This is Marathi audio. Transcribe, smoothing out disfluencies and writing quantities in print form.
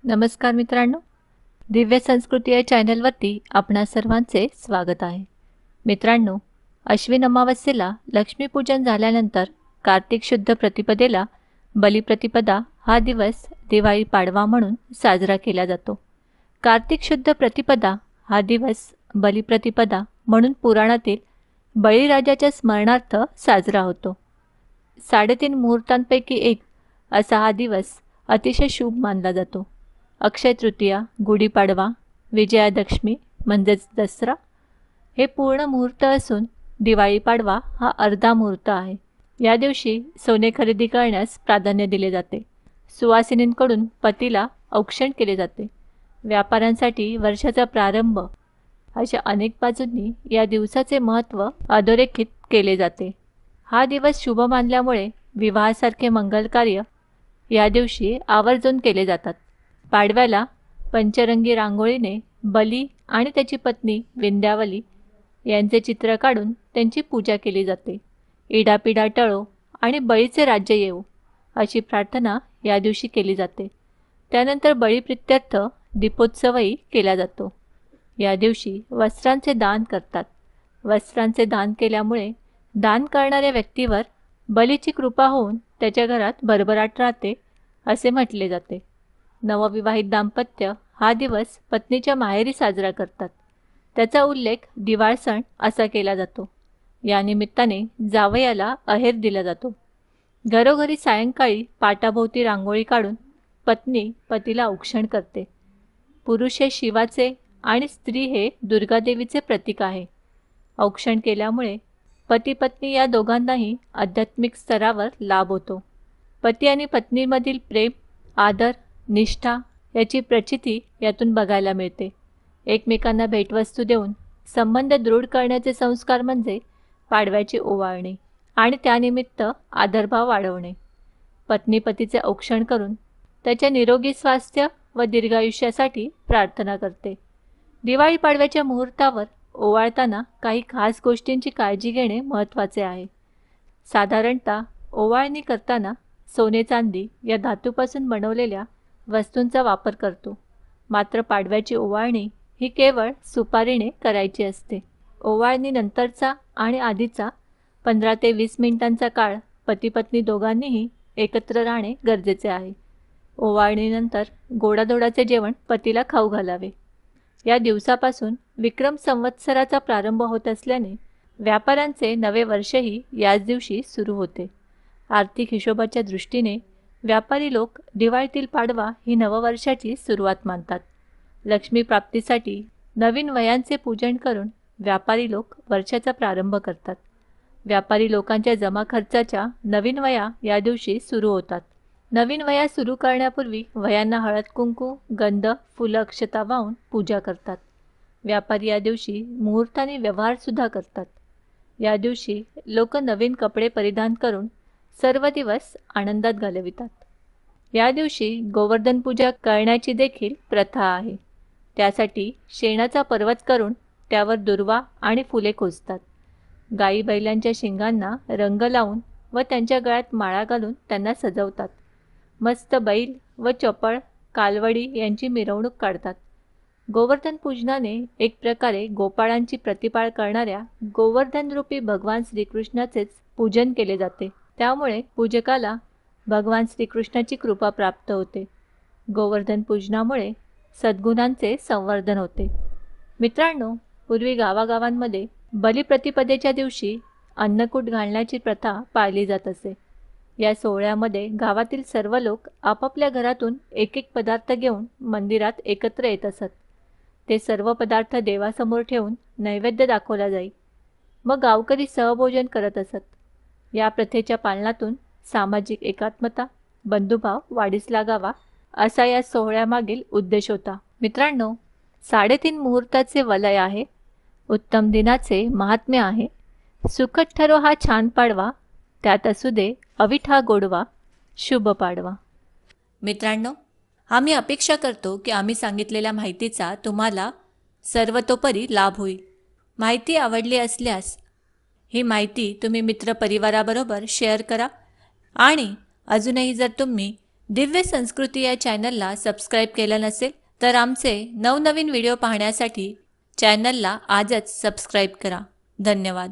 नमस्कार मित्रांनो, दिव्य संस्कृती या चॅनलवरती आपणा सर्वांचे स्वागत आहे. मित्रांनो, अश्विन अमावस्येला लक्ष्मीपूजन झाल्यानंतर कार्तिक शुद्ध प्रतिपदेला बलिप्रतिपदा हा दिवस दिवाळी पाडवा म्हणून साजरा केला जातो. कार्तिक शुद्ध प्रतिपदा हा दिवस बलिप्रतिपदा म्हणून पुराणातील बळीराजाच्या स्मरणार्थ साजरा होतो. 3.5 मुहूर्तांपैकी एक असा हा दिवस अतिशय शुभ मानला जातो. अक्षय तृतीया, गुढीपाडवा, विजयादशमी म्हणजेच दसरा हे पूर्ण मुहूर्त असून दिवाळी पाडवा हा अर्धा मुहूर्त आहे. या दिवशी सोने खरेदी करण्यास प्राधान्य दिले जाते. सुवासिनींकडून पतीला औक्षण केले जाते. व्यापाऱ्यांसाठी वर्षाचा प्रारंभ अशा अनेक बाजूंनी या दिवसाचे महत्त्व अधोरेखित केले जाते. हा दिवस शुभ मानल्यामुळे विवाहासारखे मंगल कार्य या दिवशी आवर्जून केले जातात. पाडव्याला पंचरंगी रांगोळीने बली आणि त्याची पत्नी विंध्यावली यांचे चित्र काढून त्यांची पूजा केली जाते. इडापिडा टळो आणि बळीचे राज्य येवो अशी प्रार्थना या दिवशी केली जाते. त्यानंतर बळीप्रित्यर्थ दीपोत्सवही केला जातो. या दिवशी वस्त्रांचे दान करतात. वस्त्रांचे दान केल्यामुळे दान करणाऱ्या व्यक्तीवर बलीची कृपा होऊन त्याच्या घरात भरभराट राहते असे म्हटले जाते. नवविवाहित दाम्पत्य हा दिवस पत्नीच्या माहेरी साजरा करतात. त्याचा उल्लेख दिवाळ सण असा केला जातो. या निमित्ताने जावयाला अहेर दिला जातो. घरोघरी सायंकाळी पाटाभोवती रांगोळी काढून पत्नी पतीला औक्षण करते. पुरुष हे शिवाचे आणि स्त्री हे दुर्गादेवीचे प्रतीक आहे. औक्षण केल्यामुळे पती पत्नी या दोघांनाही आध्यात्मिक स्तरावर लाभ होतो. पती आणि पत्नीमधील प्रेम, आदर, निष्ठा याची प्रचिती यातून बघायला मिळते. एकमेकांना भेटवस्तू देऊन संबंध दृढ करण्याचे संस्कार म्हणजे पाडव्याची ओवाळणी आणि त्यानिमित्त आदरभाव वाढवणे. पत्नी पतीचे औक्षण करून त्याच्या निरोगी स्वास्थ्य व दीर्घायुष्यासाठी प्रार्थना करते. दिवाळी पाडव्याच्या मुहूर्तावर ओवाळताना काही खास गोष्टींची काळजी घेणे महत्त्वाचे आहे. साधारणतः ओवाळणी करताना सोने चांदी या धातूपासून बनवलेल्या वस्तूंचा वापर करतो. मात्र पाडव्याची ओवाळणी ही केवळ सुपारीने करायची असते. ओवाळणीनंतरचा आणि आधीचा 15 ते 20 मिनिटांचा काळ पती-पत्नी दोघांनीही एकत्र राहणे गरजेचे आहे. ओवाळणीनंतर गोडाधोडाचे जेवण पतीला खाऊ घालावे. या दिवसापासून विक्रम संवत्सराचा प्रारंभ होत असल्याने व्यापाऱ्यांचे नवे वर्षही याच दिवशी सुरू होते. आर्थिक हिशोबाच्या दृष्टीने व्यापारी लोक दिवाळीतील पाडवा ही नववर्षाची सुरुवात मानतात. लक्ष्मी प्राप्तीसाठी नवीन वयांचे पूजन करून व्यापारी लोक वर्षाचा प्रारंभ करतात. व्यापारी लोकांच्या जमा खर्चाच्या नवीन वया या दिवशी सुरू होतात. नवीन वया सुरू करण्यापूर्वी वयांना हळद कुंकू, गंध, फुलं, अक्षता वाहून पूजा करतात. व्यापारी या दिवशी मुहूर्ताने व्यवहारसुद्धा करतात. या दिवशी लोक नवीन कपडे परिधान करून सर्व दिवस आनंदात घालवितात. या दिवशी गोवर्धन पूजा करण्याची देखील प्रथा आहे. त्यासाठी शेणाचा पर्वत करून त्यावर दुर्वा आणि फुले खोचतात. गाई बैलांच्या शिंगांना रंग लावून व त्यांच्या गळ्यात माळा घालून त्यांना सजवतात. मस्त बैल व चपळ, कालवडी यांची मिरवणूक काढतात. गोवर्धन पूजनाने एक प्रकारे गोपाळांची प्रतिपाळ करणाऱ्या गोवर्धनरूपी भगवान श्रीकृष्णाचेच पूजन केले जाते. त्यामुळे पूजकाला भगवान श्रीकृष्णाची कृपा प्राप्त होते. गोवर्धन पूजनामुळे सद्गुणांचे संवर्धन होते. मित्रांनो, पूर्वी गावागावांमध्ये बलिप्रतिपदेच्या दिवशी अन्नकूट घालण्याची प्रथा पाळली जात असे. या सोहळ्यामध्ये गावातील सर्व लोक आपापल्या घरातून एक एक पदार्थ घेऊन मंदिरात एकत्र येत असत. ते सर्व पदार्थ देवासमोर ठेवून नैवेद्य दाखवला जाई. मग गावकरी सहभोजन करत असत. या प्रथेच्या पालनातून सामाजिक एकात्मता, बंधुभाव वाढीस लागावा असा या सोहळ्यामागील उद्देश होता. मित्रांनो, 3.5 मुहूर्ताचे वलय आहे. उत्तम दिनाचे महात्म्य आहे. सुखद ठरो हा छान पाडवा, त्यात असू दे अविठा गोडवा, शुभ पाडवा. मित्रांनो, आम्ही अपेक्षा करतो की आम्ही सांगितलेल्या माहितीचा तुम्हाला सर्वतोपरी लाभ होईल. माहिती आवडली असल्यास ही माहिती तुम्ही मित्रपरिवाराबरोबर शेअर करा आणि अजूनही जर तुम्ही दिव्य संस्कृती या चॅनलला सबस्क्राईब केलं नसेल तर आमचे नवनवीन व्हिडिओ पाहण्यासाठी चॅनलला आजच सबस्क्राईब करा. धन्यवाद.